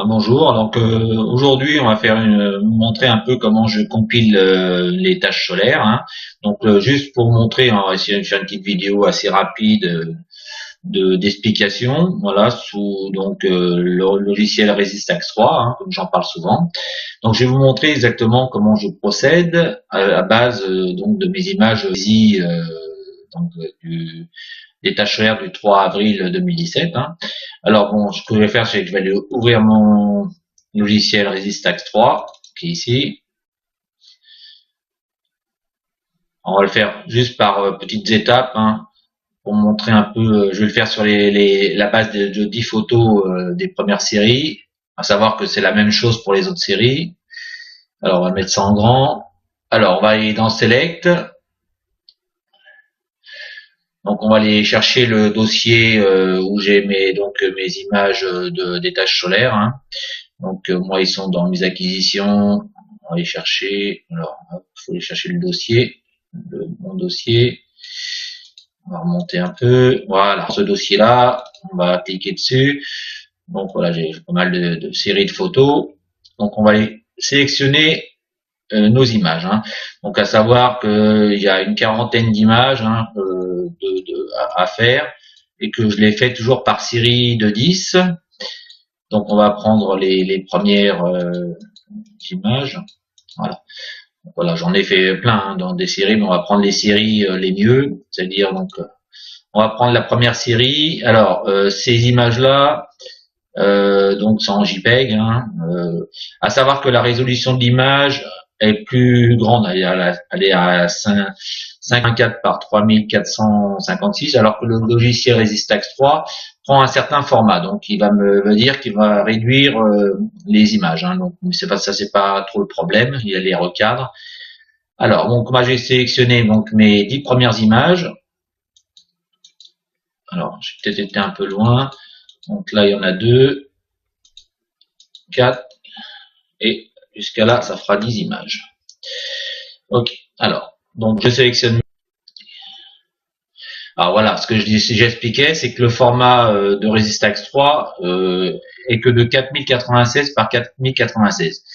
Bonjour. Donc aujourd'hui, on va montrer un peu comment je compile les tâches solaires, hein. Donc juste pour montrer, on va essayer de faire une petite vidéo assez rapide d'explication. Voilà, sous donc le logiciel Resistax 3, hein, comme j'en parle souvent. Donc je vais vous montrer exactement comment je procède à base donc de mes images donc des tâches solaires du 3 avril 2017, hein. Alors bon, ce que je vais faire, c'est que je vais aller ouvrir mon logiciel Resistax 3, qui est ici. On va le faire juste par petites étapes, hein, pour montrer un peu. Je vais le faire sur la base de 10 photos des premières séries, à savoir que c'est la même chose pour les autres séries. Alors on va mettre ça en grand. Alors on va aller dans Select. Donc on va aller chercher le dossier où j'ai mes images des tâches solaires, hein. Donc moi ils sont dans mes acquisitions. On va aller chercher. Alors il faut aller chercher le dossier, mon dossier. On va remonter un peu. Voilà, ce dossier-là, on va cliquer dessus. Donc voilà, j'ai pas mal de séries de photos. Donc on va aller sélectionner nos images, hein. Donc à savoir qu'il y a une quarantaine d'images, hein, à faire et que je les fais toujours par série de 10. Donc on va prendre les premières images. Voilà. Donc, voilà, j'en ai fait plein, hein, dans des séries, mais on va prendre les séries les mieux, c'est-à-dire donc on va prendre la première série. Alors ces images-là, donc c'est en JPEG, hein, à savoir que la résolution de l'image est plus grande, elle est à 524 par 3456, alors que le logiciel Resistax 3 prend un certain format, donc il va me dire qu'il va réduire les images, hein. Donc c'est pas ça, c'est pas trop le problème, il les recadre. Alors donc moi j'ai sélectionné donc mes 10 premières images. Alors j'ai peut-être été un peu loin, donc là il y en a 2, 4, et jusqu'à là ça fera 10 images. Ok, alors donc je sélectionne. Alors voilà, ce que j'expliquais, c'est que le format de Resistax 3 est que de 4096 par 4096.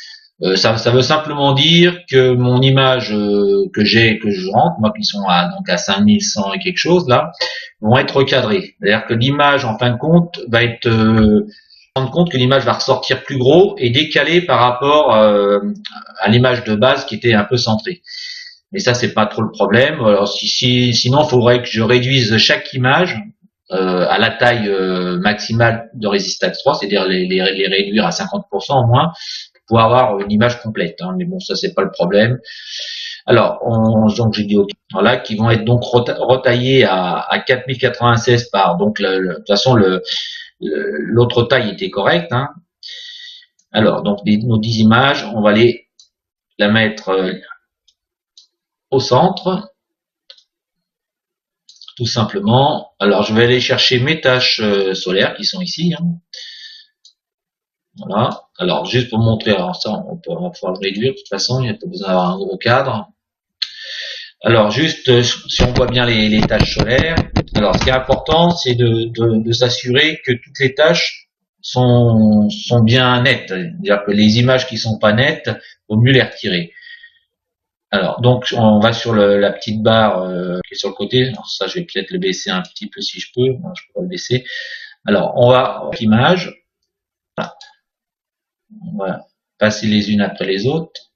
Ça veut simplement dire que mon image que je rentre, moi qui sont à 5100 et quelque chose là, vont être recadrées. C'est-à-dire que l'image en fin de compte va être rendre compte que l'image va ressortir plus gros et décalée par rapport à l'image de base qui était un peu centrée. Mais ça, c'est pas trop le problème. Alors sinon, il faudrait que je réduise chaque image à la taille maximale de Resistax 3, c'est-à-dire les réduire à 50% au moins pour avoir une image complète, hein. Mais bon, ça c'est pas le problème. Alors, donc j'ai dit OK. Voilà, qui vont être donc retaillés à 4096 par. Donc de toute façon l'autre taille était correcte, hein. Alors donc nos 10 images, on va la mettre au centre, tout simplement. Alors je vais aller chercher mes tâches solaires qui sont ici, hein. Voilà. Alors juste pour montrer, alors ça on va pouvoir le réduire de toute façon, il n'y a pas besoin d'avoir un gros cadre. Alors juste si on voit bien les tâches solaires, alors ce qui est important c'est de s'assurer que toutes les tâches sont bien nettes, c'est-à-dire que les images qui sont pas nettes, vaut mieux les retirer. Alors donc on va sur la petite barre qui est sur le côté. Alors ça je vais peut-être le baisser un petit peu si je peux. Non, je peux pas le baisser. Alors on va image. On va passer les unes après les autres.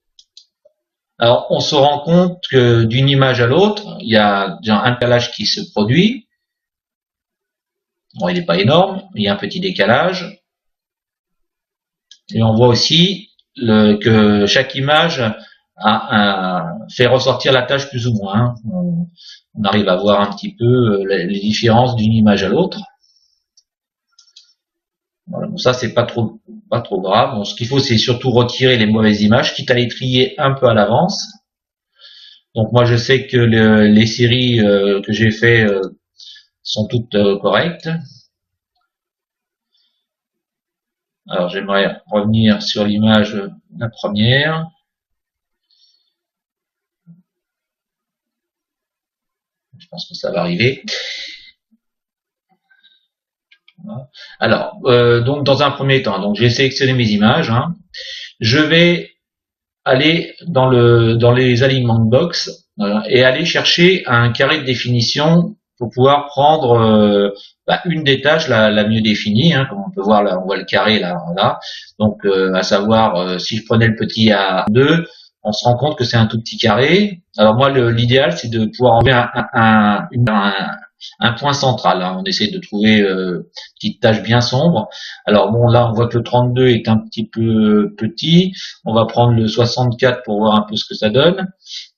Alors on se rend compte que d'une image à l'autre, il y a déjà un décalage qui se produit. Bon, il n'est pas énorme, il y a un petit décalage. Et on voit aussi que chaque image fait ressortir la tâche plus ou moins, hein. On arrive à voir un petit peu les différences d'une image à l'autre. Voilà, bon, ça c'est pas trop grave. Bon, ce qu'il faut c'est surtout retirer les mauvaises images, quitte à les trier un peu à l'avance. Donc moi je sais que les séries que j'ai fait sont toutes correctes. Alors j'aimerais revenir sur l'image la première. Je pense que ça va arriver. Alors, donc dans un premier temps, donc j'ai sélectionné mes images. Hein. Je vais aller dans les alignements de box et aller chercher un carré de définition pour pouvoir prendre une des tâches la mieux définie. Hein, comme on peut voir là, on voit le carré là. Donc, à savoir, si je prenais le petit A2, on se rend compte que c'est un tout petit carré. Alors moi, l'idéal, c'est de pouvoir enlever un point central. Hein. On essaie de trouver une petite tache bien sombre. Alors bon, là, on voit que le 32 est un petit peu petit. On va prendre le 64 pour voir un peu ce que ça donne.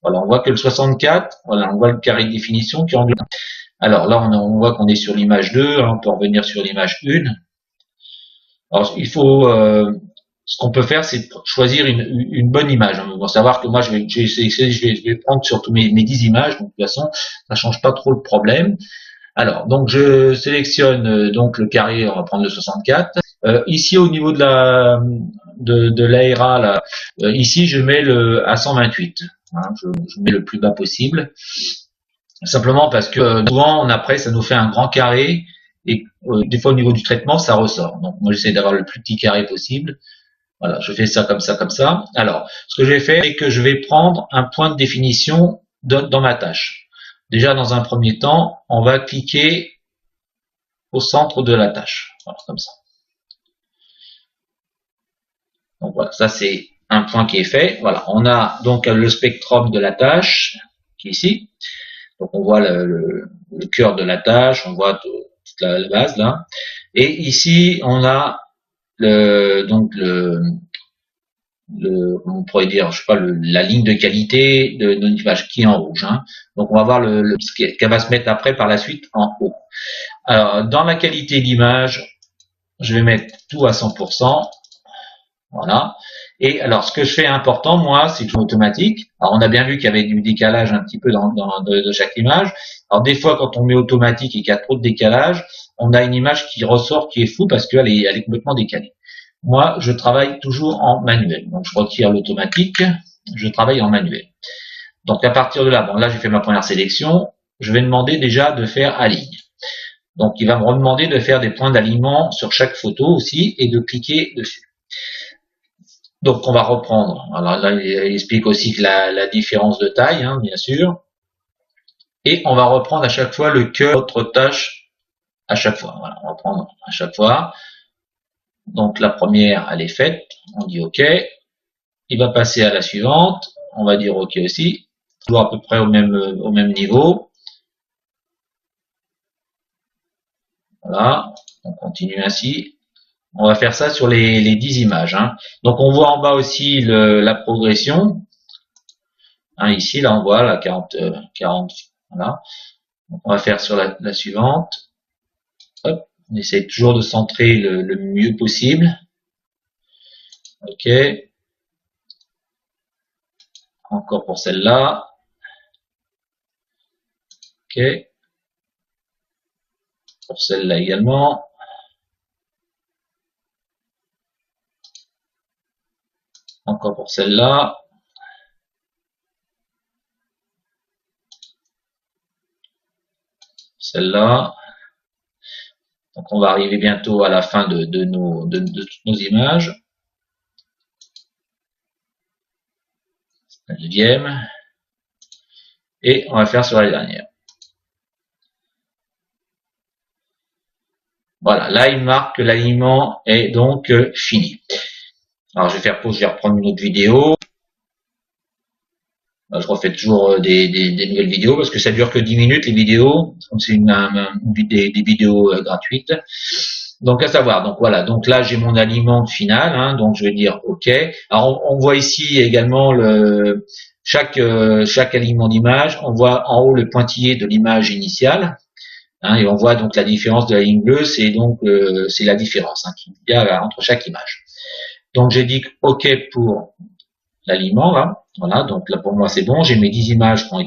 Voilà, on voit que le 64, voilà, on voit le carré de définition qui englobe. Alors là, on voit qu'on est sur l'image 2. Hein, on peut revenir sur l'image 1. Alors, il faut... ce qu'on peut faire, c'est choisir une bonne image. On va savoir que moi, je vais prendre surtout mes 10 images. Donc, de toute façon, ça change pas trop le problème. Alors, donc je sélectionne donc le carré, on va prendre le 64. Ici, au niveau de l'ARA, là, ici, je mets le à 128. Hein, je mets le plus bas possible. Simplement parce que souvent, après, ça nous fait un grand carré et des fois, au niveau du traitement, ça ressort. Donc, moi, j'essaie d'avoir le plus petit carré possible. Voilà, je fais ça comme ça, comme ça. Alors, ce que je vais faire, c'est que je vais prendre un point de définition dans ma tâche. Déjà, dans un premier temps, on va cliquer au centre de la tâche. Voilà, comme ça. Donc voilà, ça c'est un point qui est fait. Voilà, on a donc le spectrum de la tâche qui est ici. Donc on voit le cœur de la tâche, on voit toute la base là. Et ici, on a on pourrait dire, je sais pas, la ligne de qualité de notre image qui est en rouge. Hein. Donc on va voir ce qu'elle va se mettre après par la suite en haut. Alors dans la qualité d'image, je vais mettre tout à 100%. Voilà. Et alors ce que je fais important, moi, c'est que je fais automatique. Alors on a bien vu qu'il y avait du décalage un petit peu de chaque image. Alors des fois, quand on met automatique et qu'il y a trop de décalage, on a une image qui ressort qui est floue parce qu'elle est complètement décalée. Moi, je travaille toujours en manuel. Donc, je retire l'automatique, je travaille en manuel. Donc, à partir de là, bon, là, j'ai fait ma première sélection. Je vais demander déjà de faire aligne. Donc, il va me demander de faire des points d'alignement sur chaque photo aussi et de cliquer dessus. Donc, on va reprendre. Alors là, il explique aussi que la différence de taille, hein, bien sûr. Et on va reprendre à chaque fois le cœur de notre tâche à chaque fois. Voilà, on va prendre à chaque fois. Donc la première, elle est faite, on dit OK. Il va passer à la suivante, on va dire OK aussi, toujours à peu près au même niveau. Voilà, on continue ainsi. On va faire ça sur les 10 images. Hein. Donc on voit en bas aussi la progression. Hein, ici, là on voit la 40, voilà. Donc, on va faire sur la suivante. Hop. On essaie toujours de centrer le mieux possible. OK. Encore pour celle-là. OK. Pour celle-là également. Encore pour celle-là. Celle-là. Donc on va arriver bientôt à la fin de toutes nos images. La deuxième. Et on va faire sur la dernière. Voilà, là il marque que l'alignement est donc fini. Alors je vais faire pause, je vais reprendre une autre vidéo. Je refais toujours des nouvelles vidéos parce que ça dure que 10 minutes les vidéos, c'est des vidéos gratuites. Donc à savoir, donc voilà, donc là j'ai mon alignement final, hein, donc je vais dire OK. Alors on voit ici également chaque alignement d'image, on voit en haut le pointillé de l'image initiale, hein, et on voit donc la différence de la ligne bleue, c'est donc c'est la différence hein, qu'il y a entre chaque image. Donc j'ai dit OK pour l'alignement là. Voilà, donc là pour moi c'est bon, j'ai mes 10 images qui ont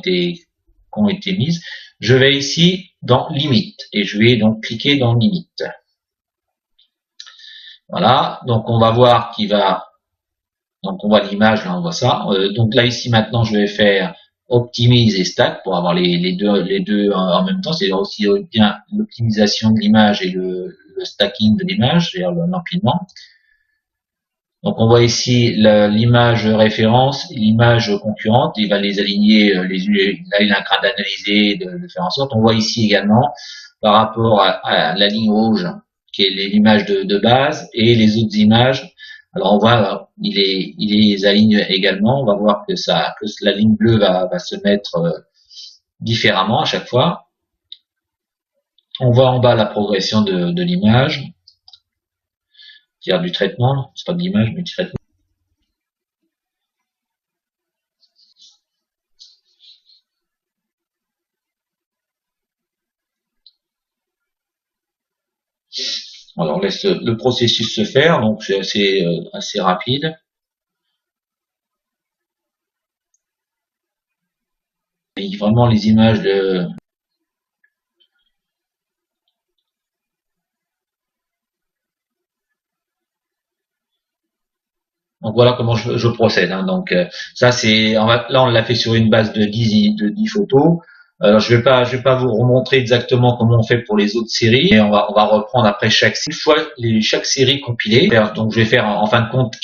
été mises. Je vais ici dans limite et je vais donc cliquer dans limite. Voilà, donc on va voir qu'il va, donc on voit l'image, là on voit ça. Donc là ici maintenant je vais faire optimise et stack pour avoir les deux en même temps. C'est aussi bien l'optimisation de l'image et le stacking de l'image, c'est-à-dire l'empilement. Donc on voit ici l'image référence et l'image concurrente, il va les aligner, là il est en train d'analyser, de faire en sorte. On voit ici également par rapport à la ligne rouge qui est l'image de base et les autres images. Alors on voit, il les aligne également. On va voir que la ligne bleue va se mettre différemment à chaque fois. On voit en bas la progression de l'image, c'est-à-dire du traitement, c'est pas de l'image mais du traitement. Alors on laisse le processus se faire, donc c'est assez rapide. Et vraiment les images de donc voilà comment je procède. Hein. Donc ça c'est là on l'a fait sur une base de 10 photos. Alors je vais pas vous remontrer exactement comment on fait pour les autres séries, mais on va reprendre après chaque série compilée. Donc je vais faire en fin de compte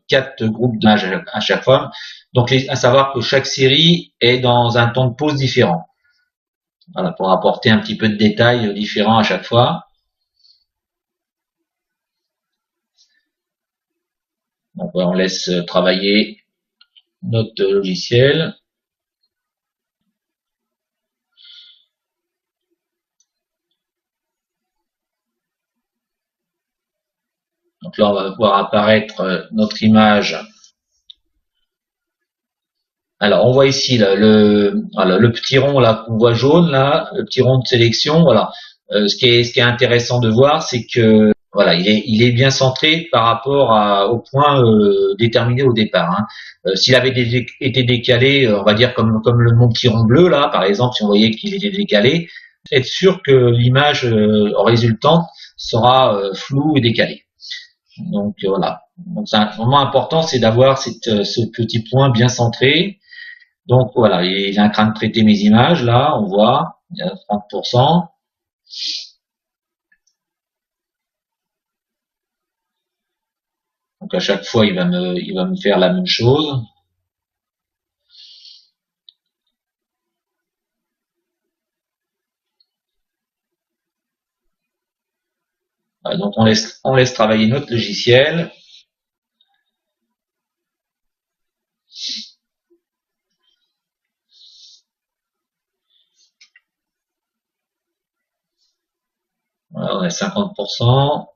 quatre groupes d'images à chaque fois. Donc à savoir que chaque série est dans un temps de pause différent. Voilà, pour apporter un petit peu de détails différents à chaque fois. Donc on laisse travailler notre logiciel. Donc là, on va voir apparaître notre image. Alors, on voit ici là, le petit rond là qu'on voit jaune là, le petit rond de sélection. Voilà. Ce qui est intéressant de voir, c'est que voilà, il est bien centré par rapport au point déterminé au départ. Hein. S'il avait été décalé, on va dire comme mon petit rond bleu là, par exemple, si on voyait qu'il était décalé, être sûr que l'image résultante sera floue et décalée. Donc voilà. Donc c'est vraiment important, c'est d'avoir ce petit point bien centré. Donc voilà, il est en train de traiter mes images là, on voit, il y a 30%. Donc à chaque fois, il va me faire la même chose. Voilà, donc on laisse travailler notre logiciel. Voilà, on est 50%.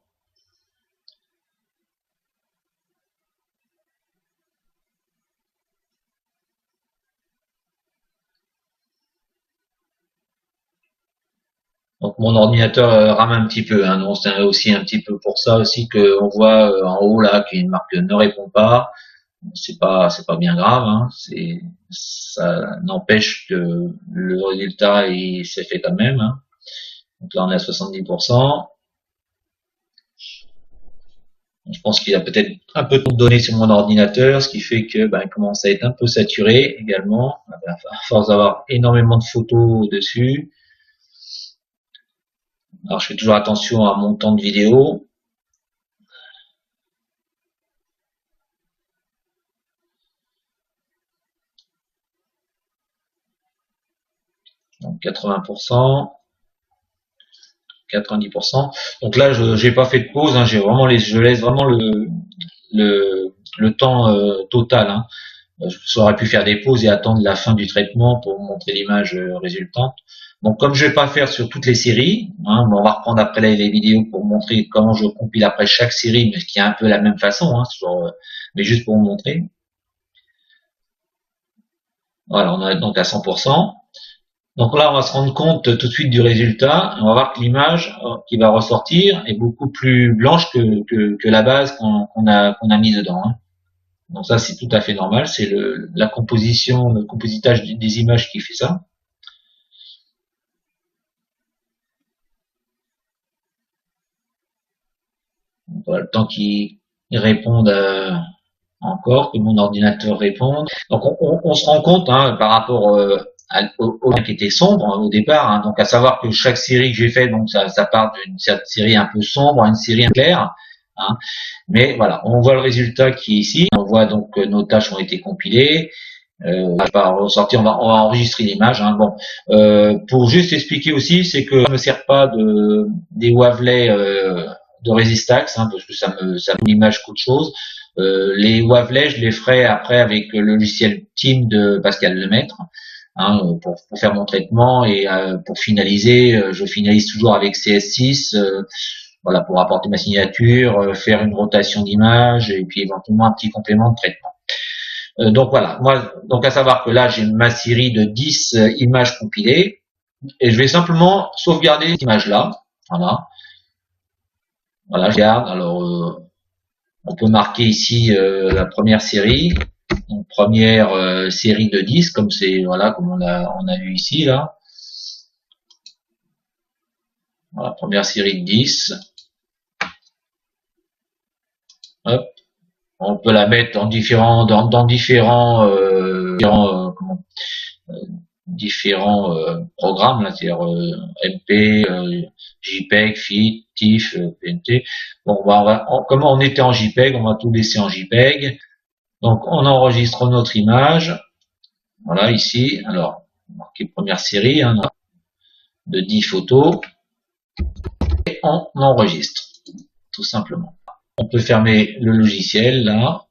Donc mon ordinateur rame un petit peu, hein, donc c'est aussi un petit peu pour ça aussi que on voit en haut là qu'il marque ne répond pas. C'est pas bien grave, hein, ça n'empêche que le résultat il s'est fait quand même. Hein. Donc là on est à 70%. Je pense qu'il y a peut-être un peu trop de données sur mon ordinateur, ce qui fait que il commence à être un peu saturé également, à force d'avoir énormément de photos dessus. Alors je fais toujours attention à mon temps de vidéo. Donc 80%, 90%. Donc là je n'ai pas fait de pause, hein, je laisse vraiment le temps total. Hein. J'aurais pu faire des pauses et attendre la fin du traitement pour montrer l'image résultante. Donc comme je vais pas faire sur toutes les séries, hein, on va reprendre après les vidéos pour montrer comment je compile après chaque série, mais qui est un peu la même façon, hein, mais juste pour vous montrer. Voilà, on est donc à 100%. Donc là, on va se rendre compte tout de suite du résultat. On va voir que l'image qui va ressortir est beaucoup plus blanche que la base qu'on a mis dedans. Hein. Donc ça, c'est tout à fait normal. C'est la composition, le compositage des images qui fait ça. Donc, voilà, le temps qu'il réponde encore, que mon ordinateur réponde. Donc on se rend compte hein, par rapport qui était sombre au départ, hein. Donc à savoir que chaque série que j'ai fait, donc ça part d'une série un peu sombre à une série claire, hein. Mais voilà, on voit le résultat qui est ici. On voit donc que nos tâches ont été compilées. Pas ressortir, on va enregistrer l'image, hein. Bon, pour juste expliquer aussi, c'est que je ne me sers pas des wavelets de Resistax, hein, parce que ça me l'image qu'autre chose. Les wavelets, je les ferai après avec le logiciel Team de Pascal Lemaître, hein, pour faire mon traitement, et pour finaliser, je finalise toujours avec CS6, voilà, pour apporter ma signature, faire une rotation d'image et puis éventuellement un petit complément de traitement. Donc voilà, moi, donc à savoir que là j'ai ma série de 10 images compilées et je vais simplement sauvegarder cette image là. Voilà, voilà, je garde. Alors on peut marquer ici la première série, donc première série de 10, comme c'est, voilà, comme on a vu ici là. Voilà, première série de 10. Hop. On peut la mettre dans différents programmes, c'est-à-dire MP, JPEG, FIT, TIFF, PNT. Bon, comme on était en JPEG, on va tout laisser en JPEG. Donc on enregistre notre image. Voilà, ici. Alors, marqué première série, hein, de 10 photos. Et on enregistre, tout simplement. On peut fermer le logiciel là.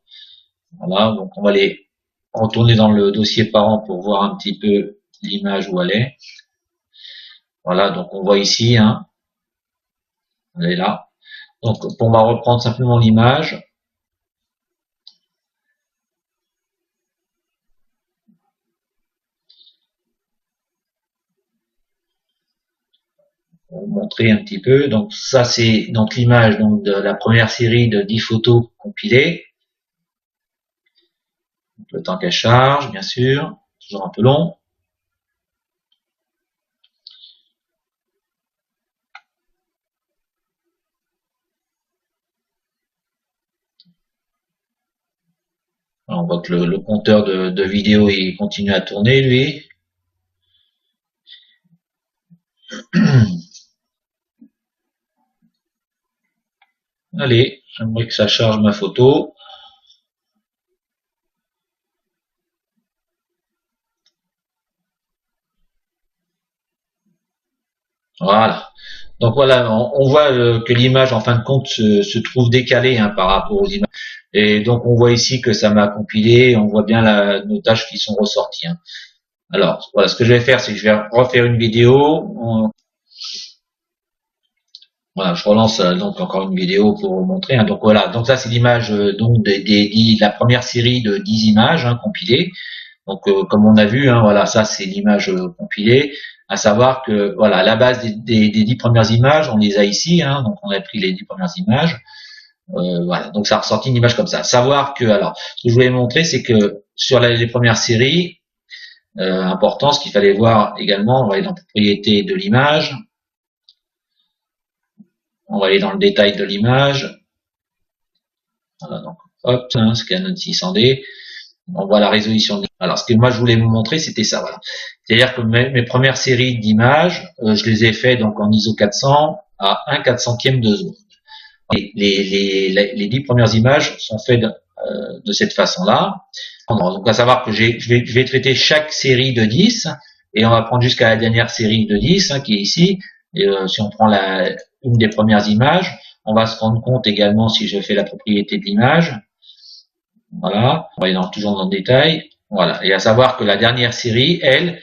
Voilà, donc on va aller retourner dans le dossier parent pour voir un petit peu l'image où elle est. Voilà, donc on voit ici, hein, elle est là. Donc on va reprendre simplement l'image. Pour vous montrer un petit peu. Donc ça c'est donc l'image donc de la première série de 10 photos compilées. Donc, le temps qu'elle charge, bien sûr, toujours un peu long. Alors, on voit que le compteur de vidéo il continue à tourner lui. Allez, j'aimerais que ça charge ma photo. Voilà. Donc voilà, on voit que l'image en fin de compte se trouve décalée, hein, par rapport aux images. Et donc on voit ici que ça m'a compilé, on voit bien nos tâches qui sont ressorties, hein. Alors voilà, ce que je vais faire, c'est que je vais refaire une vidéo. Voilà, je relance donc encore une vidéo pour vous montrer, hein. Donc voilà, donc ça c'est l'image donc la première série de 10 images, hein, compilées. Donc comme on a vu, hein, voilà, ça c'est l'image compilée. À savoir que voilà, la base des 10 premières images, on les a ici, hein, donc on a pris les 10 premières images. Voilà, donc ça a ressorti une image comme ça. Savoir que, alors, ce que je voulais montrer, c'est que sur les premières séries, important, ce qu'il fallait voir également, on va aller dans propriété de l'image, on va aller dans le détail de l'image. Voilà, donc hop, Canon 600D. On voit la résolution de l'image. Alors, ce que moi je voulais vous montrer, c'était ça. Voilà. C'est-à-dire que mes premières séries d'images, je les ai fait donc en ISO 400 à 1/400e de seconde. Les 10 premières images sont faites de cette façon-là. Donc, à savoir que je vais traiter chaque série de 10 et on va prendre jusqu'à la dernière série de 10, hein, qui est ici. Et, si on prend une des premières images, on va se rendre compte également si je fais la propriété de l'image. Voilà, on va aller toujours dans le détail. Voilà, et à savoir que la dernière série, elle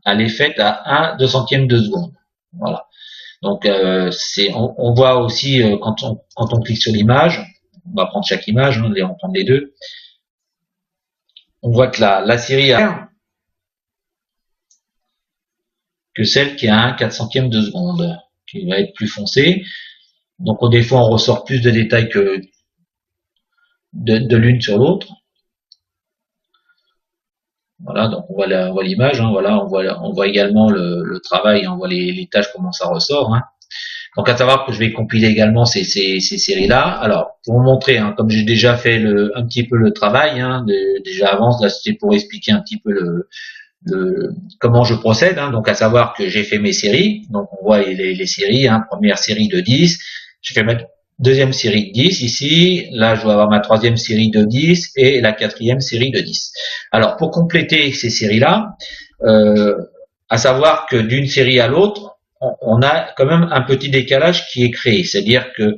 est faite à 1/200e de seconde. Voilà. Donc on voit aussi quand on clique sur l'image, on va prendre chaque image, hein, on va prendre les deux. On voit que la série a que celle qui a 1/400e de seconde, qui va être plus foncée. Donc des fois on ressort plus de détails que de l'une sur l'autre. Voilà, donc on voit l'image, hein, voilà, on voit également le travail, on voit les tâches, comment ça ressort, hein. Donc à savoir que je vais compiler également ces séries-là. Alors pour vous montrer, hein, comme j'ai déjà fait un petit peu le travail, hein, déjà avant, là c'était pour expliquer un petit peu comment je procède, hein, donc à savoir que j'ai fait mes séries, donc on voit les séries, hein, première série de 10, je fais ma deuxième série de 10 ici, là je dois avoir ma troisième série de 10 et la quatrième série de 10. Alors pour compléter ces séries-là, à savoir que d'une série à l'autre, on a quand même un petit décalage qui est créé, c'est-à-dire que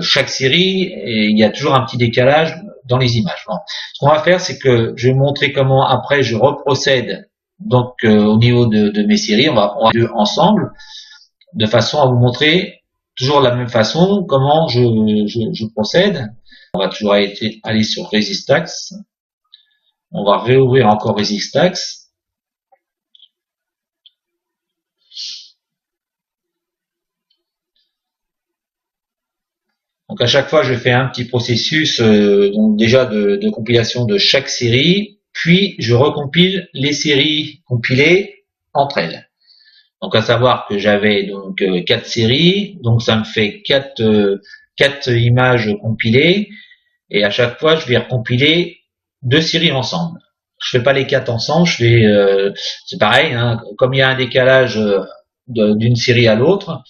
chaque série, il y a toujours un petit décalage dans les images. Bon. Ce qu'on va faire, c'est que je vais montrer comment après je reprocède donc au niveau de mes séries, on va deux ensemble, de façon à vous montrer toujours la même façon comment je procède. On va toujours aller sur Resistax. On va réouvrir encore Resistax. Donc à chaque fois, je fais un petit processus donc déjà de compilation de chaque série, puis je recompile les séries compilées entre elles. Donc à savoir que j'avais donc 4 séries, donc ça me fait 4 images compilées, et à chaque fois, je vais recompiler 2 séries ensemble. Je fais pas les 4 ensemble, je fais c'est pareil, hein, comme il y a un décalage d'une série à l'autre,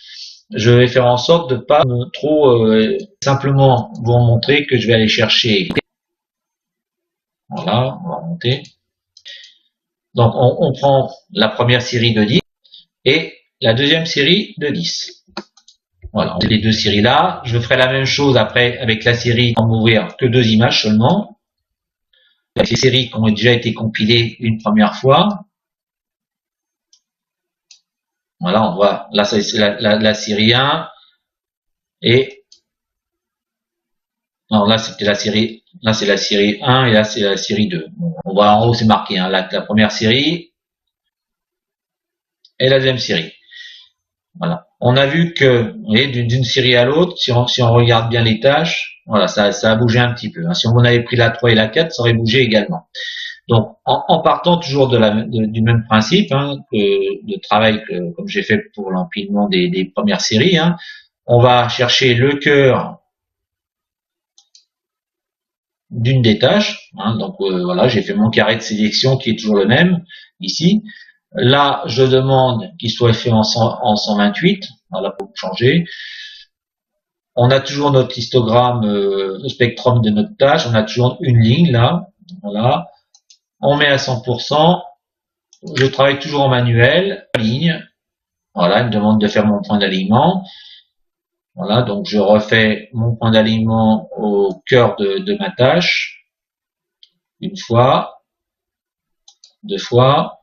je vais faire en sorte de pas trop simplement vous montrer que je vais aller chercher. Voilà, on va remonter. Donc on prend la première série de 10 et la deuxième série de 10. Voilà, les deux séries là. Je ferai la même chose après avec la série en m'ouvrir que 2 images seulement. Avec les séries qui ont déjà été compilées une première fois. Voilà, on voit, là c'est la série 1 et non, là c'était la série, là c'est la série 1 et là c'est la série 2. Bon, on voit en haut c'est marqué hein, la première série et la deuxième série. Voilà. On a vu que d'une série à l'autre, si on regarde bien les tâches, voilà, ça a bougé un petit peu. Hein. Si on avait pris la 3 et la 4, ça aurait bougé également. Donc, en partant toujours du même principe hein, de travail que comme j'ai fait pour l'empilement des premières séries, hein, on va chercher le cœur d'une des tâches. Hein, donc voilà, j'ai fait mon carré de sélection qui est toujours le même ici. Là, je demande qu'il soit fait en 128. Voilà, pour changer. On a toujours notre histogramme, le spectrum de notre tâche. On a toujours une ligne là. Voilà. On met à 100%. Je travaille toujours en manuel. Ligne. Voilà, il me demande de faire mon point d'alignement. Voilà, donc je refais mon point d'alignement au cœur de ma tâche. Une fois. 2 fois.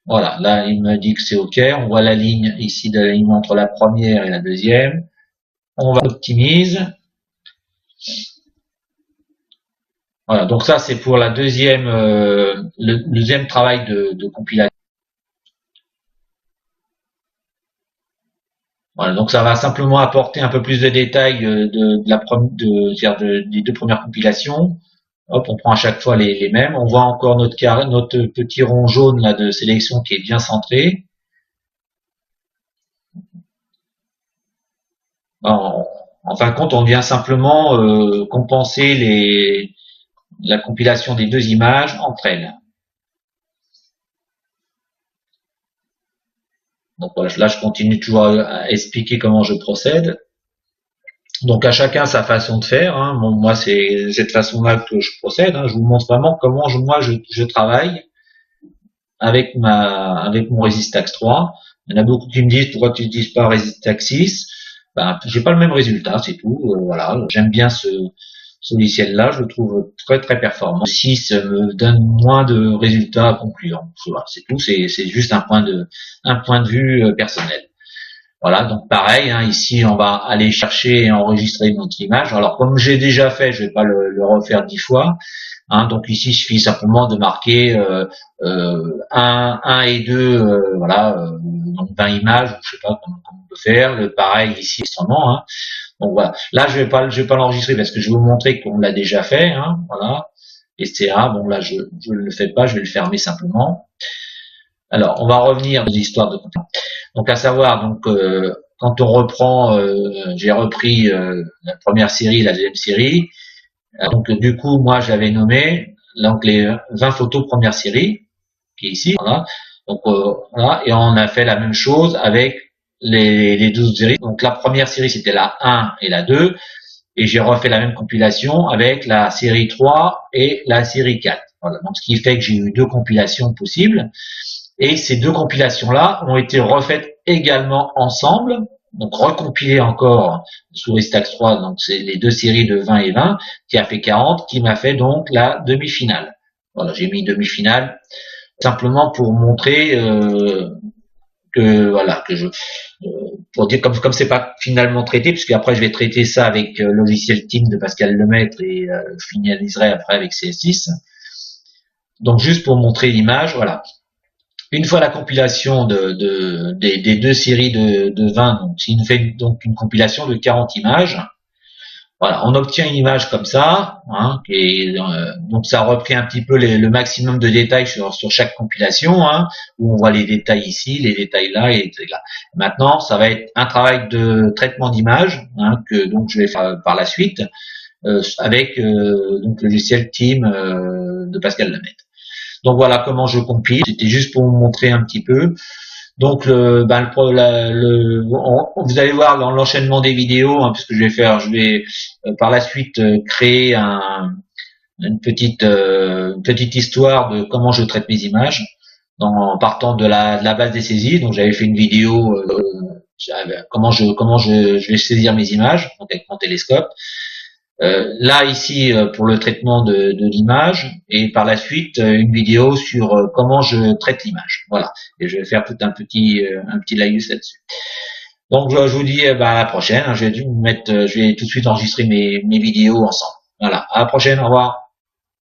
Voilà, là il me dit que c'est OK. On voit la ligne ici de l'alignement entre la première et la deuxième. On va optimiser. Voilà, donc ça c'est pour la deuxième, le deuxième travail de compilation. Voilà, donc ça va simplement apporter un peu plus de détails des 2 premières compilations. Hop, on prend à chaque fois les mêmes. On voit encore notre petit rond jaune là de sélection qui est bien centré. En fin de compte, on vient simplement compenser la compilation des 2 images entre elles. Donc voilà, là je continue toujours à expliquer comment je procède. Donc à chacun sa façon de faire. Hein. Bon, moi c'est cette façon-là que je procède. Hein. Je vous montre vraiment comment je travaille avec mon Resistax 3. Il y en a beaucoup qui me disent pourquoi tu n'utilises pas Resistax 6. Ben, j'ai pas le même résultat, c'est tout. Voilà, j'aime bien ce logiciel-là, je le trouve très très performant. 6 me donne moins de résultats concluants. Voilà, c'est tout. C'est juste un point de vue personnel. Voilà, donc pareil, hein, ici on va aller chercher et enregistrer notre image. Alors comme j'ai déjà fait, je vais pas le refaire 10 fois. Hein, donc ici il suffit simplement de marquer 1 et 2, voilà, donc 20 images, je sais pas comment on peut faire. Le pareil ici sûrement. Hein. Donc voilà, là je vais pas l'enregistrer parce que je vais vous montrer qu'on l'a déjà fait. Hein, voilà, etc. Bon là je le fais pas, je vais le fermer simplement. Alors on va revenir aux histoires de contenu. Donc à savoir, donc quand on reprend, j'ai repris la première série, la deuxième série. Donc du coup, moi j'avais nommé donc les 20 photos première série, qui est ici, voilà. Donc voilà, et on a fait la même chose avec les 12 séries. Donc la première série c'était la 1 et la 2, et j'ai refait la même compilation avec la série 3 et la série 4. Voilà, donc ce qui fait que j'ai eu deux compilations possibles, et ces deux compilations-là ont été refaites également ensemble, donc recompilées encore sous Instax 3, donc c'est les deux séries de 20 et 20, qui a fait 40, qui m'a fait donc la demi-finale. Voilà, j'ai mis demi-finale simplement pour montrer que voilà que je pour dire comme c'est pas finalement traité, puisque après je vais traiter ça avec logiciel Team de Pascal Lemaître et je finaliserai après avec CS6. Donc juste pour montrer l'image, voilà. Une fois la compilation des deux séries de 20, donc il nous fait donc une compilation de 40 images. Voilà, on obtient une image comme ça, hein, et donc ça a repris un petit peu le maximum de détails sur chaque compilation, hein, où on voit les détails ici, les détails là et là. Maintenant, ça va être un travail de traitement d'image, hein, que donc je vais faire par la suite avec donc le logiciel Team de Pascal Lemaître. Donc voilà comment je compile. C'était juste pour vous montrer un petit peu. Donc vous allez voir dans l'enchaînement des vidéos, hein, puisque je vais par la suite créer une petite histoire de comment je traite mes images, en partant de la base des saisies. Donc j'avais fait une vidéo comment je vais saisir mes images avec mon télescope. Là ici pour le traitement de l'image, et par la suite une vidéo sur comment je traite l'image. Voilà, et je vais faire tout un petit laïus là-dessus. Donc je vous dis à la prochaine. Je vais tout de suite enregistrer mes vidéos ensemble. Voilà, à la prochaine, au revoir.